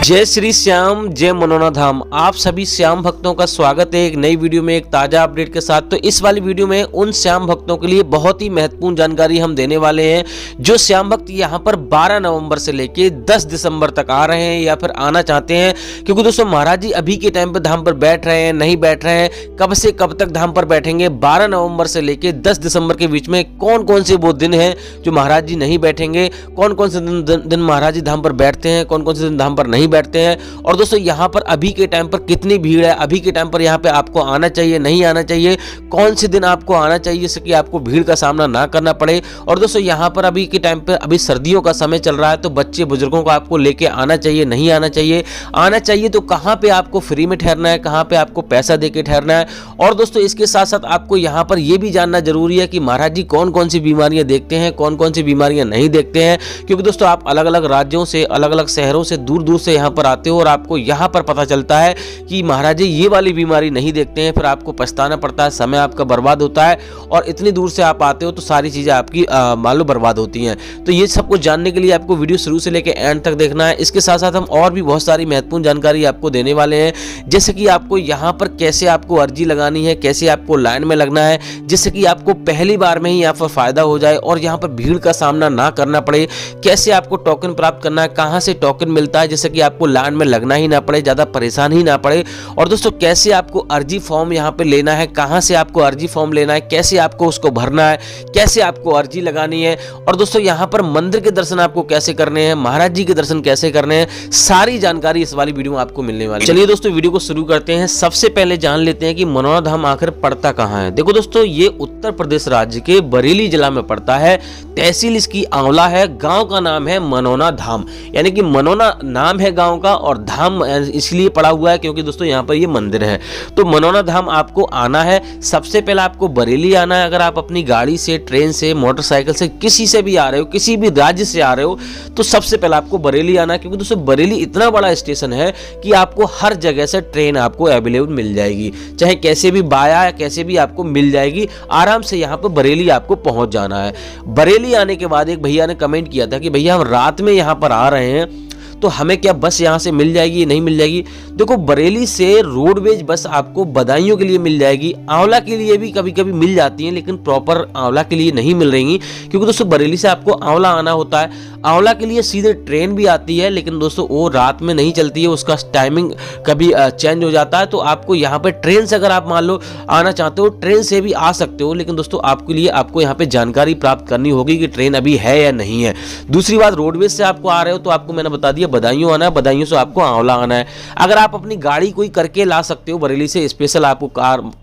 जय श्री श्याम, जय मनोना धाम। आप सभी श्याम भक्तों का स्वागत है एक नई वीडियो में, एक ताजा अपडेट के साथ। तो इस वाली वीडियो में उन श्याम भक्तों के लिए बहुत ही महत्वपूर्ण जानकारी हम देने वाले हैं जो श्याम भक्त यहाँ पर 12 नवंबर से लेके 10 दिसंबर तक आ रहे हैं या फिर आना चाहते हैं। क्योंकि दोस्तों महाराज जी अभी के टाइम पर धाम पर बैठ रहे हैं, नहीं बैठ रहे हैं, कब से कब तक धाम पर बैठेंगे, 12 नवंबर से लेके 10 दिसंबर के बीच में कौन कौन से वो दिन हैं जो महाराज जी नहीं बैठेंगे, कौन कौन से दिन महाराज जी धाम पर बैठते हैं, कौन कौन से दिन धाम पर नहीं बैठते हैं। और दोस्तों यहाँ पर अभी के टाइम पर कितनी भीड़ है, अभी के टाइम पर यहाँ पे आपको आना चाहिए, नहीं आना चाहिए, कौन से दिन आपको आना चाहिए जिससे कि आपको भीड़ का सामना ना करना पड़े। और दोस्तों यहाँ पर अभी के टाइम पर अभी सर्दियों का समय चल रहा है, तो बच्चे बुजुर्गों को आपको लेके आना चाहिए, नहीं आना चाहिए, आना चाहिए तो कहाँ पे आपको फ्री में ठहरना है, कहाँ पे आपको पैसा दे के ठहरना है। और दोस्तों इसके साथ साथ आपको यहाँ पर यह भी जानना जरूरी है कि महाराज जी कौन कौन सी बीमारियां देखते हैं, कौन कौन सी बीमारियां नहीं देखते हैं। क्योंकि दोस्तों आप अलग अलग राज्यों से, अलग अलग शहरों से, दूर दूर से यहाँ पर आते हो और आपको यहाँ पर पता चलता है कि महाराज जी ये वाली बीमारी नहीं देखते हैं, फिर आपको पछताना पड़ता है, समय आपका बर्बाद होता है। और इतनी दूर से आप आते हो तो सारी चीज़ें आपकी मान लो बर्बाद होती हैं। तो ये सब कुछ जानने के लिए आपको वीडियो शुरू से लेकर एंड तक देखना है। इसके साथ साथ हम और भी बहुत सारी महत्वपूर्ण जानकारी आपको देने वाले हैं, जैसे कि आपको यहाँ पर कैसे आपको अर्जी लगानी है, कैसे आपको लाइन में लगना है, जिससे कि आपको पहली बार में ही यहाँ पर फायदा हो जाए और यहाँ पर भीड़ का सामना ना करना पड़े। कैसे आपको टोकन प्राप्त करना है, कहाँ से टोकन मिलता है जिससे कि आपको लाइन में लगना ही ना पड़े, ज़्यादा परेशान ही ना पड़े। और दोस्तों कैसे आपको अर्जी फॉर्म यहाँ पे लेना है, कहाँ से आपको अर्जी फॉर्म लेना है, कैसे आपको उसको भरना है, कैसे आपको अर्जी लगानी है। और दोस्तों यहाँ पर मंदिर के दर्शन आपको कैसे करने हैं, महाराज जी के दर्शन कैसे करने हैं, सारी जानकारी इस वाली वीडियो में आपको मिलने वाली है। चलिए दोस्तों वीडियो को शुरू करते हैं। सबसे पहले जान लेते हैं कि मनोना धाम आखिर पड़ता कहाँ है। देखो दोस्तों ये उत्तर प्रदेश राज्य के बरेली जिला में पड़ता है, तहसील इसकी आंवला है, गांव का नाम है मनोना धाम, यानी कि मनोना नाम है गांव का और धाम इसलिए पड़ा हुआ है क्योंकि दोस्तों यहाँ पर ये मंदिर है। तो मनोना धाम आपको आना है, सबसे पहले आपको बरेली आना है। अगर आप अपनी गाड़ी से, ट्रेन से, मोटरसाइकिल से, किसी से भी आ रहे हो, किसी भी राज्य से आ रहे हो, तो सबसे पहले आपको बरेली आना है। क्योंकि दोस्तों बरेली इतना बड़ा स्टेशन है कि आपको हर जगह से ट्रेन आपको अवेलेबल मिल जाएगी, चाहे कैसे भी बाया या कैसे भी आपको मिल जाएगी। आराम से यहाँ पर बरेली आपको पहुंच जाना है। बरेली आने के बाद एक भैया ने कमेंट किया था कि भैया हम रात में यहाँ पर आ रहे हैं तो हमें क्या बस यहाँ से मिल जाएगी, नहीं मिल जाएगी। देखो बरेली से रोडवेज बस आपको बदायूं के लिए मिल जाएगी, आंवला के लिए भी कभी कभी मिल जाती हैं, लेकिन प्रॉपर आंवला के लिए नहीं मिल रही। क्योंकि दोस्तों बरेली से आपको आंवला आना होता है। आंवला के लिए सीधे ट्रेन भी आती है, लेकिन दोस्तों वो रात में नहीं चलती है, उसका टाइमिंग कभी चेंज हो जाता है। तो आपको यहाँ पे ट्रेन से अगर आप मान लो आना चाहते हो, ट्रेन से भी आ सकते हो, लेकिन दोस्तों आपके लिए आपको यहाँ पे जानकारी प्राप्त करनी होगी कि ट्रेन अभी है या नहीं है। दूसरी बात, रोडवेज से आपको आ रहे हो तो आपको मैंने बता दिया बदायूं आना है, बदायूं से आपको आंवला आना है। अगर आप अपनी गाड़ी कोई करके ला सकते हो बरेली से, स्पेशल आपको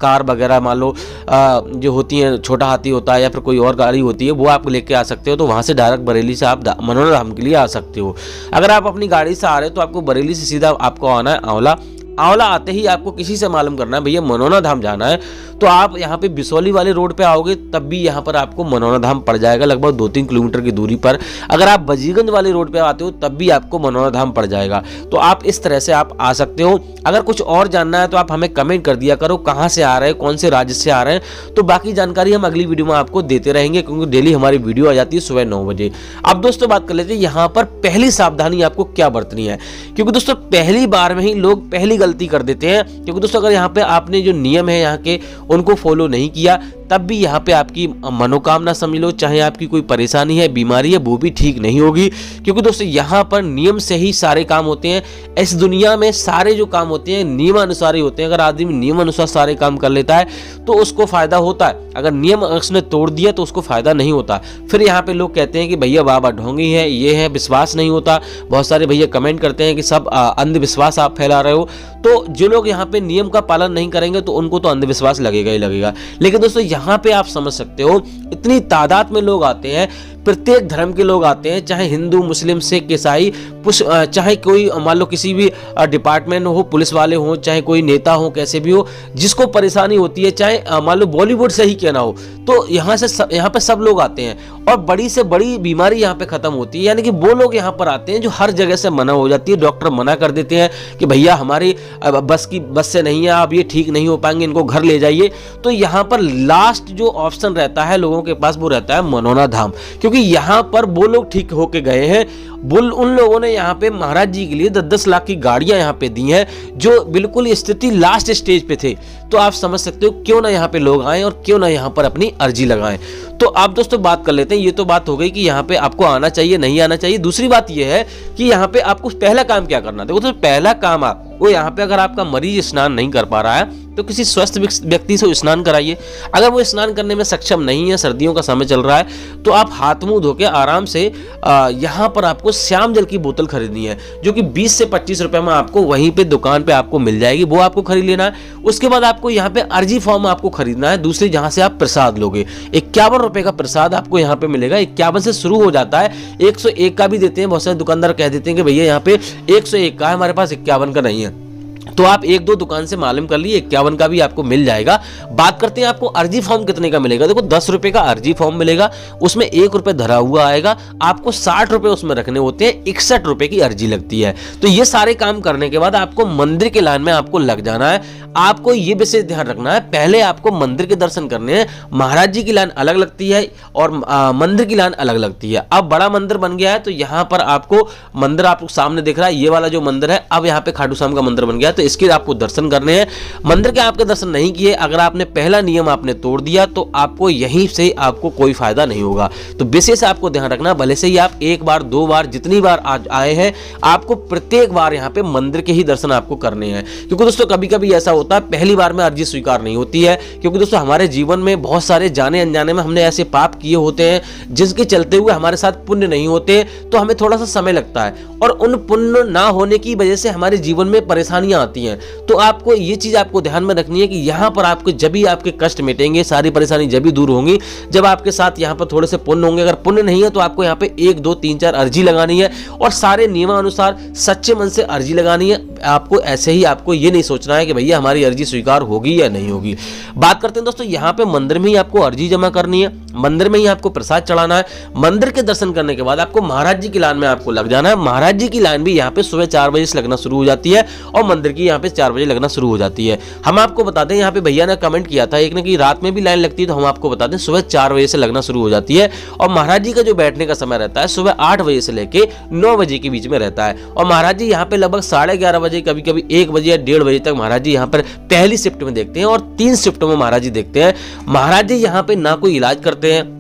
कार वगैरह मान लो जो होती है, छोटा हाथी होता है या फिर कोई और गाड़ी होती है, वो आप लेके आ सकते हो। तो वहां से डायरेक्ट बरेली से आप मनोना धाम के लिए आ सकते हो। अगर आप अपनी गाड़ी से आ रहे हो तो आपको बरेली से सीधा आपको आना है आंवला। आंवला आते ही आपको किसी से मालूम करना है भैया मनोना धाम जाना है, तो आप यहाँ पे बिसौली वाले रोड पे आओगे तब भी यहाँ पर आपको मनोना धाम पड़ जाएगा, लगभग 2-3 किलोमीटर की दूरी पर। अगर आप बजीगंज वाले रोड पे आते हो तब भी आपको मनोना धाम पड़ जाएगा। तो आप इस तरह से आप आ सकते हो। अगर कुछ और जानना है तो आप हमें कमेंट कर दिया करो, कहाँ से आ रहे हैं, कौन से राज्य से आ रहे हैं। तो बाकी जानकारी हम अगली वीडियो में आपको देते रहेंगे, क्योंकि डेली हमारी वीडियो आ जाती है सुबह 9 बजे। अब दोस्तों बात कर लेते हैं यहाँ पर पहली सावधानी आपको क्या बरतनी है। क्योंकि दोस्तों पहली बार में ही लोग पहली गलती कर देते हैं। क्योंकि दोस्तों अगर यहाँ पे आपने जो नियम है यहाँ के उनको फॉलो नहीं किया, तब भी यहाँ पे आपकी मनोकामना समझ लो, चाहे आपकी कोई परेशानी है, बीमारी है, वो भी ठीक नहीं होगी। क्योंकि दोस्तों यहाँ पर नियम से ही सारे काम होते हैं। इस दुनिया में सारे जो काम होते हैं नियमानुसार ही होते हैं। अगर आदमी नियमानुसार सारे काम कर लेता है तो उसको फायदा होता है, अगर नियम उसने तोड़ दिया तो उसको फायदा नहीं होता। फिर यहाँ पे लोग कहते हैं कि भैया बाबा ढोंगी है, ये है, विश्वास नहीं होता। बहुत सारे भैया कमेंट करते हैं कि सब अंधविश्वास आप फैला रहे हो। तो जो लोग यहाँ पे नियम का पालन नहीं करेंगे तो उनको तो अंधविश्वास लगेगा ही लगेगा। लेकिन दोस्तों यहाँ पे आप समझ सकते हो इतनी तादाद में लोग आते हैं, प्रत्येक धर्म के लोग आते हैं, चाहे हिंदू, मुस्लिम, सिख, ईसाई, चाहे कोई मान लो किसी भी डिपार्टमेंट हो, पुलिस वाले हो, चाहे कोई नेता हो, कैसे भी हो, जिसको परेशानी होती है, चाहे मान लो बॉलीवुड से ही क्यों ना हो, तो यहाँ पे सब लोग आते हैं और बड़ी से बड़ी बीमारी यहाँ पे खत्म होती है। यानी कि वो लोग यहाँ पर आते हैं जो हर जगह से मना हो जाती है, डॉक्टर मना कर देते हैं कि भैया हमारी बस से नहीं है, आप ये ठीक नहीं हो पाएंगे, इनको घर ले जाइए। तो यहाँ पर लास्ट जो ऑप्शन रहता है लोगों के पास वो रहता है मनोना धाम। क्योंकि क्योंकि यहाँ पर वो लोग ठीक होके गए हैं। उन लोगों ने यहाँ पे महाराज जी के लिए 10-10 लाख की गाड़ियां यहाँ पे दी हैं, जो बिल्कुल स्थिति लास्ट स्टेज पे थे। तो आप समझ सकते हो क्यों ना यहाँ पे लोग आए और क्यों ना यहाँ पर अपनी अर्जी लगाएं। तो आप दोस्तों बात कर लेते हैं। ये तो बात हो गई कि यहाँ पे आपको आना चाहिए नहीं आना चाहिए। दूसरी बात ये है कि यहाँ पे आपको पहला काम क्या करना है। देखो तो पहला काम आपको यहाँ पे, अगर आपका मरीज स्नान नहीं कर पा रहा है तो किसी स्वस्थ व्यक्ति से स्नान कराइए। अगर वो स्नान करने में सक्षम नहीं है, सर्दियों का समय चल रहा है, तो आप हाथ मुंह धो के आराम से यहाँ पर आपको श्याम जल की बोतल खरीदनी है, जो कि 20 से 25 रुपए में आपको वहीं पे दुकान पे आपको मिल जाएगी। वो आपको खरीद लेना है। उसके बाद आपको यहाँ पे अर्जी फॉर्म आपको खरीदना है, दूसरी जहां से आप प्रसाद लोगे। 51 रुपए का प्रसाद आपको यहाँ पे मिलेगा। 51 से शुरू हो जाता है, 101 का भी देते हैं। बहुत सारे दुकानदार कह देते हैं कि भैया यहाँ पे 101 का है, हमारे पास 51 का नहीं है। तो आप 1-2 दुकान से मालूम कर लिए, 51 का भी आपको मिल जाएगा। बात करते हैं आपको अर्जी फॉर्म कितने का मिलेगा। देखो 10 रुपए का अर्जी फॉर्म मिलेगा, उसमें 1 रुपए धरा हुआ आएगा। आपको 60 रुपए उसमें रखने होते हैं, 61 रुपए की अर्जी लगती है। तो ये सारे काम करने के बाद आपको मंदिर के लाइन में आपको लग जाना है। आपको ये विशेष ध्यान रखना है, पहले आपको मंदिर के दर्शन करने हैं। महाराज जी की लाइन अलग लगती है और मंदिर की लाइन अलग लगती है। अब बड़ा मंदिर बन गया है, तो यहाँ पर आपको मंदिर आपको सामने दिख रहा है, ये वाला जो मंदिर है, अब यहाँ पे खाटू श्याम का मंदिर बन गया है, तो इसके आपको दर्शन करने हैं। मंदिर के आपके दर्शन नहीं किए, अगर आपने पहला नियम आपने तोड़ दिया, तो आपको यहीं से आपको कोई फायदा नहीं होगा। तो विशेष आपको ध्यान रखना, भले से ही आप 1 बार 2 बार जितनी बार आज आए हैं, आपको प्रत्येक बार यहाँ पे मंदिर के ही दर्शन आपको करने हैं। क्योंकि दोस्तों कभी कभी ऐसा होता है, पहली बार में अर्जी स्वीकार नहीं होती है। क्योंकि दोस्तों हमारे जीवन में बहुत सारे जाने अनजाने में हमने ऐसे पाप किए होते हैं, जिसके चलते हुए हमारे साथ पुण्य नहीं होते, तो हमें थोड़ा सा समय लगता है, और उन पुण्य ना होने की वजह से हमारे जीवन में परेशानियां आती हैं। तो आपको ये चीज आपको ध्यान में रखनी है कि यहाँ पर आपको जब भी आपके कष्ट मिटेंगे, सारी परेशानी जब भी दूर होंगी, जब आपके साथ यहाँ पर थोड़े से पुण्य होंगे। अगर पुण्य नहीं है तो आपको यहाँ पे 1, 2, 3, 4 अर्जी लगानी है, और सारे नियमानुसार सच्चे मन से अर्जी लगानी है। आपको ऐसे ही आपको ये नहीं सोचना है कि भैया हमारी अर्जी स्वीकार होगी या नहीं होगी। बात करते हैं दोस्तों, यहाँ पे मंदिर में ही आपको अर्जी जमा करनी है, मंदिर में ही आपको प्रसाद चढ़ाना है। मंदिर के दर्शन करने के बाद आपको महाराज जी की लाइन में आपको लग जाना है। महाराज जी की लाइन भी यहाँ पे सुबह 4 बजे से लगना शुरू हो जाती है, और मंदिर की यहाँ पे 4 बजे लगना शुरू हो जाती है। हम आपको बता दें, यहाँ पे भैया ने कमेंट किया था एक ने कि रात में भी लाइन लगती है, तो हम आपको बता दें सुबह 4 बजे से लगना शुरू हो जाती है। और महाराज जी का जो बैठने का समय रहता है, सुबह 8 बजे से लेके 9 बजे के बीच में रहता है। और महाराज जी यहाँ पे लगभग 11:30 बजे, कभी कभी 1 बजे या 1:30 बजे तक महाराज जी यहाँ पर पहली शिफ्ट में देखते हैं, और 3 शिफ्टों में महाराज जी देखते हैं। महाराज जी यहाँ पे ना कोई इलाज करते हैं,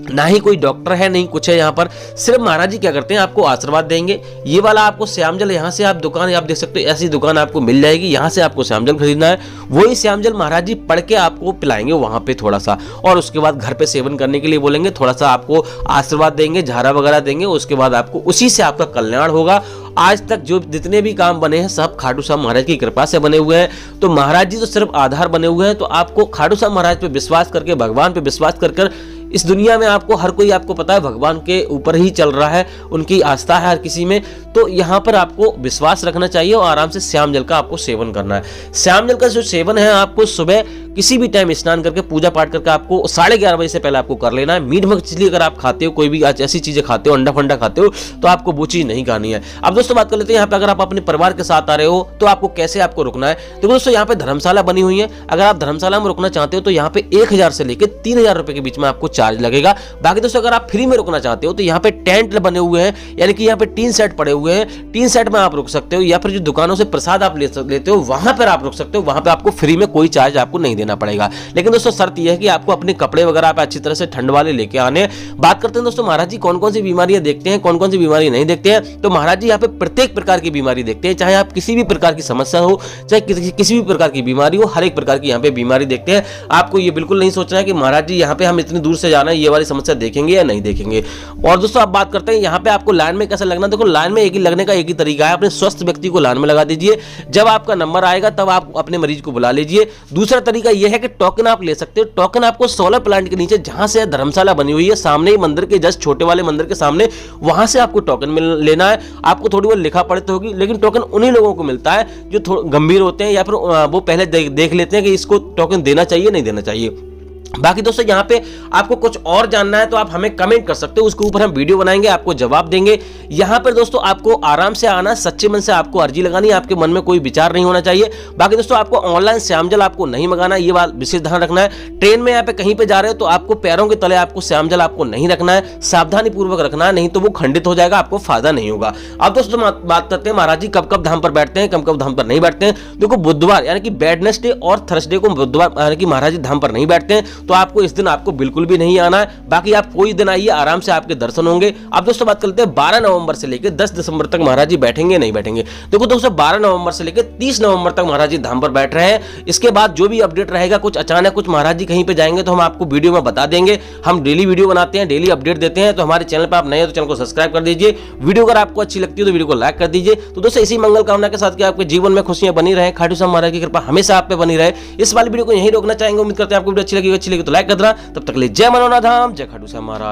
ना ही कोई डॉक्टर है, नहीं कुछ है। यहाँ पर सिर्फ महाराज जी क्या करते हैं, आपको आशीर्वाद देंगे। ये वाला आपको श्यामजल, यहाँ से आप दुकान आप देख सकते हो, ऐसी दुकान आपको मिल जाएगी, यहाँ से आपको श्यामजल खरीदना है। वही श्यामजल महाराज जी पढ़ के आपको पिलाएंगे वहां पे थोड़ा सा, और उसके बाद घर पे सेवन करने के लिए बोलेंगे, थोड़ा सा आपको आशीर्वाद देंगे, झारा वगैरह देंगे। उसके बाद आपको उसी से आपका कल्याण होगा। आज तक जो जितने भी काम बने हैं, सब खाटू श्याम महाराज की कृपा से बने हुए हैं। तो महाराज जी तो सिर्फ आधार बने हुए हैं। तो आपको खाटू श्याम महाराज पे विश्वास करके, भगवान पे विश्वास कर इस दुनिया में आपको हर कोई, आपको पता है, भगवान के ऊपर ही चल रहा है, उनकी आस्था है हर किसी में। तो यहाँ पर आपको विश्वास रखना चाहिए और आराम से श्याम जल का आपको सेवन करना है। श्याम जल का जो सेवन है, आपको सुबह किसी भी टाइम स्नान करके, पूजा पाठ करके, आपको 11:30 बजे से पहले आपको कर लेना है। मीट मछली अगर आप खाते हो, कोई भी ऐसी चीजें खाते हो, अंडा फंडा खाते हो, तो आपको वो चीज नहीं खानी है। अब दोस्तों बात कर लेते हैं यहाँ पे, अगर आप अपने परिवार के साथ आ रहे हो तो आपको कैसे आपको रुकना है। तो दोस्तों यहाँ पे धर्मशाला बनी हुई है। अगर आप धर्मशाला में रुकना चाहते हो तो यहाँ पे 1000 से लेकर 3000 रुपए के बीच में आपको चार्ज लगेगा। बाकी दोस्तों अगर आप फ्री में रुकना चाहते हो तो यहाँ पे टेंट बने हुए हैं, यानी कि यहाँ पे टीन सेट पड़े हुए हैं, टीन सेट में आप रुक सकते हो, या फिर जो दुकानों से प्रसाद आप लेते हो वहां पर आप रुक सकते हो। वहां पे आपको फ्री में कोई चार्ज आपको नहीं देना पड़ेगा। लेकिन दोस्तों शर्त यह है कि आपको अपने कपड़े वगैरह आप अच्छी तरह से ठंड वाले लेके आने। बात करते हैं दोस्तों महाराज जी कौन कौन सी बीमारियां देखते हैं, कौन कौन सी बीमारी नहीं देखते हैं। तो महाराज जी यहाँ पे प्रत्येक प्रकार की बीमारी देखते हैं, चाहे आप किसी भी प्रकार की समस्या हो, चाहे किसी भी प्रकार की बीमारी हो, हर एक प्रकार की यहाँ पे बीमारी देखते हैं। आपको ये बिल्कुल नहीं सोचना है कि महाराज जी यहाँ पे हम इतनी दूर से जाना है, ये वाली समस्या देखेंगे या नहीं देखेंगे। और दोस्तों आप बात करते हैं यहाँ पे आपको लाइन में कैसे लगना। देखो लाइन में लगने का एक ही तरीका है, अपने स्वस्थ व्यक्ति को लाइन में लगा दीजिए। जब आपका नंबर आएगा तब आप अपने मरीज को बुला लीजिए। दूसरा तरीका यह है कि टोकन आप ले सकते हो। टोकन आपको सोलर प्लांट के नीचे, जहां से धर्मशाला बनी हुई है, सामने ही मंदिर के जस्ट छोटे वाले मंदिर के सामने, वहां से आपको टोकन लेना है। आपको थोड़ी बहुत लिखा पढ़े तो होगी, लेकिन टोकन उन्हीं लोगों को मिलता है जो गंभीर होते हैं, या फिर वो पहले देख लेते हैं कि इसको टोकन देना चाहिए नहीं देना चाहिए। बाकी दोस्तों यहाँ पे आपको कुछ और जानना है तो आप हमें कमेंट कर सकते हो, उसके ऊपर हम वीडियो बनाएंगे, आपको जवाब देंगे। यहाँ पर दोस्तों आपको आराम से आना, सच्चे मन से आपको अर्जी लगानी है, आपके मन में कोई विचार नहीं होना चाहिए। बाकी दोस्तों आपको ऑनलाइन श्यामजल आपको नहीं मंगाना, ये बात विशेष ध्यान रखना है। ट्रेन में यहाँ पे कहीं पे जा रहे हो तो आपको पैरों के तले आपको श्यामजल आपको नहीं रखना है, सावधानी पूर्वक रखना है, नहीं तो वो खंडित हो जाएगा, आपको फायदा नहीं होगा। अब दोस्तों बात करते हैं महाराज जी कब कब धाम पर बैठते हैं, कब कब धाम पर नहीं बैठते हैं। देखो बुधवार यानी कि वेडनेसडे और थर्सडे को बुधवार यानी कि महाराज जी धाम पर नहीं बैठते हैं, तो आपको इस दिन आपको बिल्कुल भी नहीं आना है। बाकी आप कोई दिन आइए, आराम से आपके दर्शन होंगे। अब दोस्तों बात करते हैं 12 नवंबर से लेकर 10 दिसंबर तक महाराज जी बैठेंगे नहीं बैठेंगे। देखो दोस्तों 12 नवंबर से लेकर 30 नवंबर तक महाराज जी धाम पर बैठ रहे हैं। इसके बाद जो भी अपडेट रहेगा, कुछ अचानक कुछ महाराज जी कहीं पे जाएंगे तो हम आपको वीडियो में बता देंगे। हम डेली वीडियो बनाते हैं, डेली अपडेट देते हैं, तो हमारे चैनल पर आप नए हो तो चैनल को सब्सक्राइब कर दीजिए। वीडियो अगर आपको अच्छी लगती है तो वीडियो को लाइक कर दीजिए। तो दोस्तों इसी मंगल कामना के साथ कि आपके जीवन में खुशियां बनी रहे, खाटू श्याम महाराज की कृपा हमेशा आप पे बनी रहे। इस वाली वीडियो को यहीं रोकना चाहेंगे। उम्मीद करते हैं आपको वीडियो अच्छी लगी तो लाइक कर देना। तब तक ले जय मनोनाथ धाम, जय खाटू श्याम महाराज।